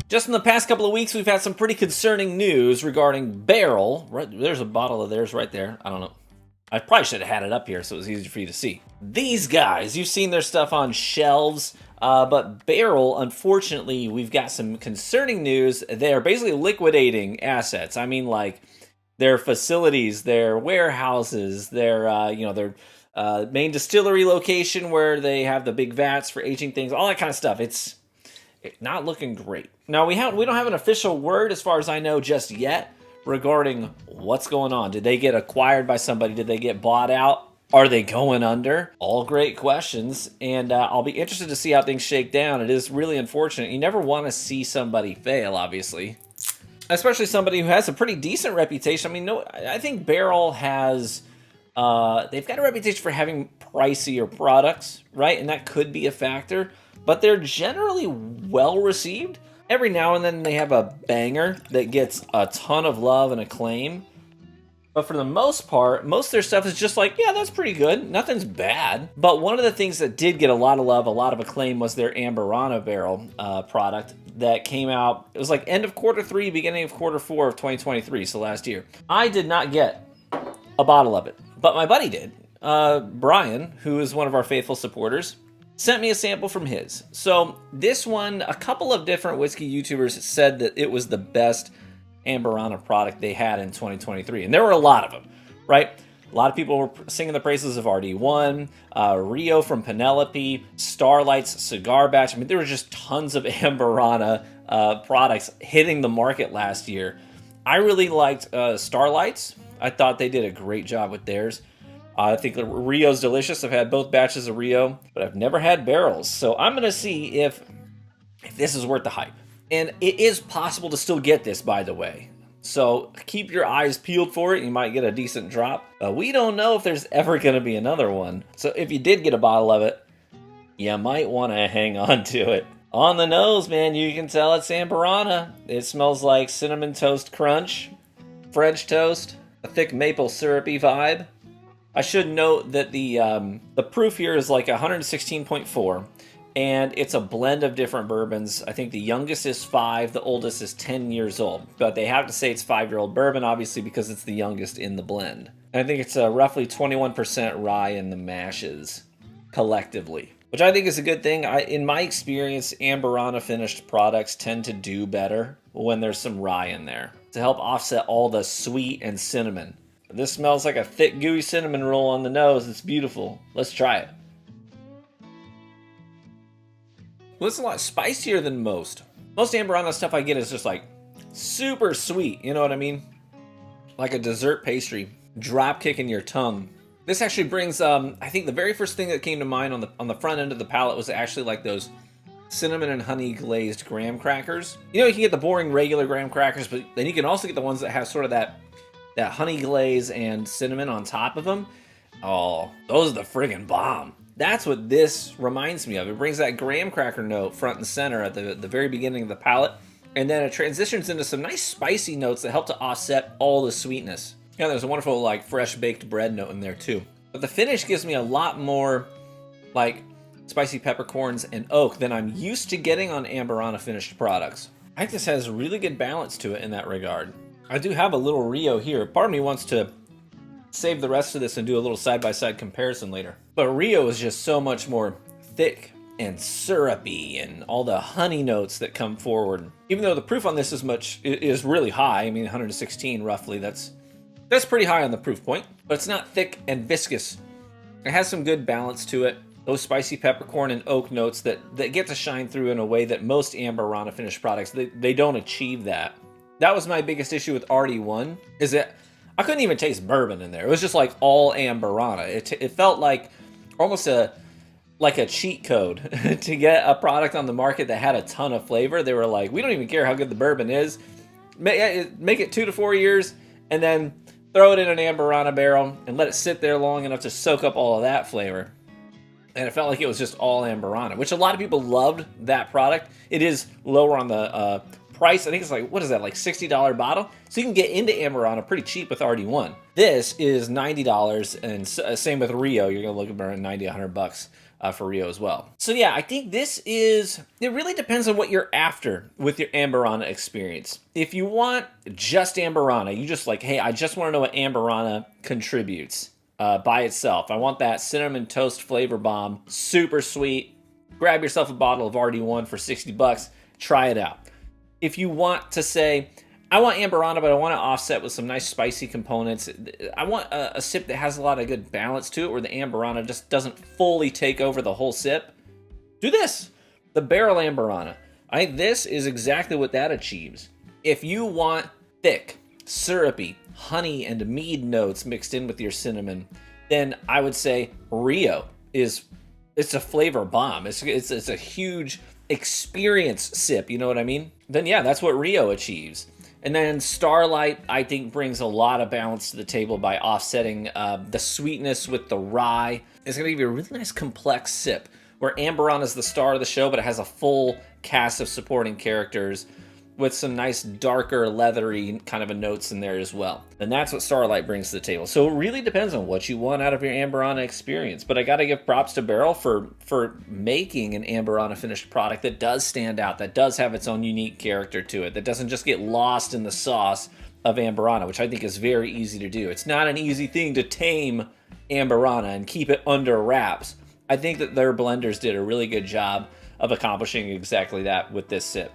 Just in the past couple of weeks, we've had some pretty concerning news regarding Barrell. Right, there's a bottle of theirs right there. I don't know. I probably should have had it up here so it was easier for you to see. These guys, you've seen their stuff on shelves, but Barrell, unfortunately, we've got some concerning news. They're basically liquidating assets. I mean, like their facilities, their warehouses, their their main distillery location where they have the big vats for aging things, all that kind of stuff. It's not looking great. Now we don't have an official word, as far as I know, just yet regarding what's going on. Did they get acquired by somebody? Did they get bought out? Are they going under? All great questions, and I'll be interested to see how things shake down. It is really unfortunate. You never want to see somebody fail, obviously, especially somebody who has a pretty decent reputation. I mean, no, I think Barrell has they've got a reputation for having pricier products, right? And that could be a factor, but they're generally well received. Every now and then they have a banger that gets a ton of love and acclaim. But for the most part, most of their stuff is just like, yeah, that's pretty good. Nothing's bad. But one of the things that did get a lot of love, a lot of acclaim, was their Amburana barrel product that came out. It was like end of Q3, beginning of Q4 of 2023, so last year. I did not get a bottle of it, but my buddy did. Brian, who is one of our faithful supporters, sent me a sample from his. So this one, a couple of different whiskey YouTubers said that it was the best Amburana product they had in 2023. And there were a lot of them, right? A lot of people were singing the praises of RD1, Rio from Penelope, Starlight's Cigar Batch. I mean, there were just tons of Amburana products hitting the market last year. I really liked Starlight's. I thought they did a great job with theirs. I think Rio's delicious. I've had both batches of Rio, but I've never had Barrels. So I'm going to see if this is worth the hype. And it is possible to still get this, by the way. So keep your eyes peeled for it. You might get a decent drop. We don't know if there's ever going to be another one. So if you did get a bottle of it, you might want to hang on to it. On the nose, man, you can tell it's Amburana. It smells like cinnamon toast crunch, French toast, a thick maple syrupy vibe. I should note that the proof here is like 116.4, and it's a blend of different bourbons. I think the youngest is 5, the oldest is 10 years old. But they have to say it's 5-year-old bourbon, obviously, because it's the youngest in the blend. And I think it's roughly 21% rye in the mashes, collectively, which I think is a good thing. In my experience, Amburana finished products tend to do better when there's some rye in there to help offset all the sweet and cinnamon. This smells like a thick, gooey cinnamon roll on the nose. It's beautiful. Let's try it. Well, it's a lot spicier than most. Most Amburana stuff I get is just like super sweet. You know what I mean? Like a dessert pastry. Drop kick in your tongue. This actually brings, I think the very first thing that came to mind on the front end of the palate was actually like those cinnamon and honey glazed graham crackers. You know, you can get the boring regular graham crackers, but then you can also get the ones that have sort of that honey glaze and cinnamon on top of them. Oh, those are the friggin' bomb. That's what this reminds me of. It brings that graham cracker note front and center at the very beginning of the palate, and then it transitions into some nice spicy notes that help to offset all the sweetness. Yeah, there's a wonderful like fresh baked bread note in there too. But the finish gives me a lot more like spicy peppercorns and oak than I'm used to getting on Amburana finished products. I think this has really good balance to it in that regard. I do have a little Rio here. Part of me wants to save the rest of this and do a little side-by-side comparison later. But Rio is just so much more thick and syrupy and all the honey notes that come forward. Even though the proof on this is really high, I mean 116 roughly, that's pretty high on the proof point, but it's not thick and viscous. It has some good balance to it. Those spicy peppercorn and oak notes that get to shine through in a way that most Amburana finished products, they don't achieve that. That was my biggest issue with RD1, is that I couldn't even taste bourbon in there. It was just like all Amburana. It felt like almost a cheat code to get a product on the market that had a ton of flavor. They were like, we don't even care how good the bourbon is. Make it 2 to 4 years, and then throw it in an Amburana barrel and let it sit there long enough to soak up all of that flavor. And it felt like it was just all Amburana, which a lot of people loved that product. It is lower on the price. I think it's like, what is that, like $60 bottle? So you can get into Amburana pretty cheap with RD1. This is $90, and same with Rio. You're gonna look at around 90, 100 bucks for Rio as well. So yeah, I think this is, it really depends on what you're after with your Amburana experience. If you want just Amburana, you just like, hey, I just want to know what Amburana contributes by itself. I want that cinnamon toast flavor bomb, super sweet. Grab yourself a bottle of RD1 for 60 bucks, try it out. If you want to say, I want Amburana, but I want to offset with some nice spicy components. I want a sip that has a lot of good balance to it, where the Amburana just doesn't fully take over the whole sip. Do this, the Barrell Amburana. I think this is exactly what that achieves. If you want thick, syrupy, honey and mead notes mixed in with your cinnamon, then I would say Rio is, it's a flavor bomb. It's a huge experience sip, you know what I mean? Then yeah, that's what Rio achieves. And then Starlight, I think, brings a lot of balance to the table by offsetting the sweetness with the rye. It's going to give you a really nice complex sip, where Amburana is the star of the show, but it has a full cast of supporting characters with some nice darker, leathery kind of a notes in there as well. And that's what Starlight brings to the table. So it really depends on what you want out of your Amburana experience. But I gotta give props to Barrell for making an Amburana finished product that does stand out, that does have its own unique character to it, that doesn't just get lost in the sauce of Amburana, which I think is very easy to do. It's not an easy thing to tame Amburana and keep it under wraps. I think that their blenders did a really good job of accomplishing exactly that with this sip.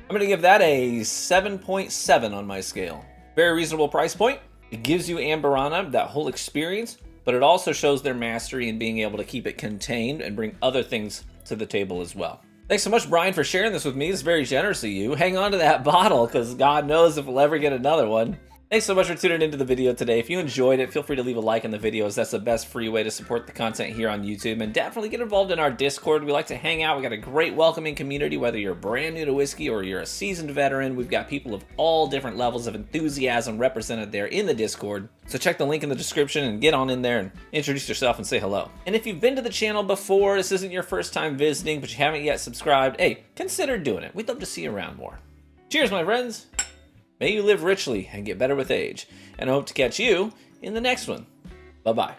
I'm going to give that a 7.7 on my scale. Very reasonable price point. It gives you Amburana, that whole experience, but it also shows their mastery in being able to keep it contained and bring other things to the table as well. Thanks so much, Brian, for sharing this with me. It's very generous of you. Hang on to that bottle, because God knows if we'll ever get another one. Thanks so much for tuning into the video today. If you enjoyed it, feel free to leave a like on the videos. That's the best free way to support the content here on YouTube. And definitely get involved in our Discord. We like to hang out. We got a great welcoming community, whether you're brand new to whiskey or you're a seasoned veteran. We've got people of all different levels of enthusiasm represented there in the Discord. So check the link in the description and get on in there and introduce yourself and say hello. And if you've been to the channel before, this isn't your first time visiting, but you haven't yet subscribed, hey, consider doing it. We'd love to see you around more. Cheers, my friends. May you live richly and get better with age. And I hope to catch you in the next one. Bye-bye.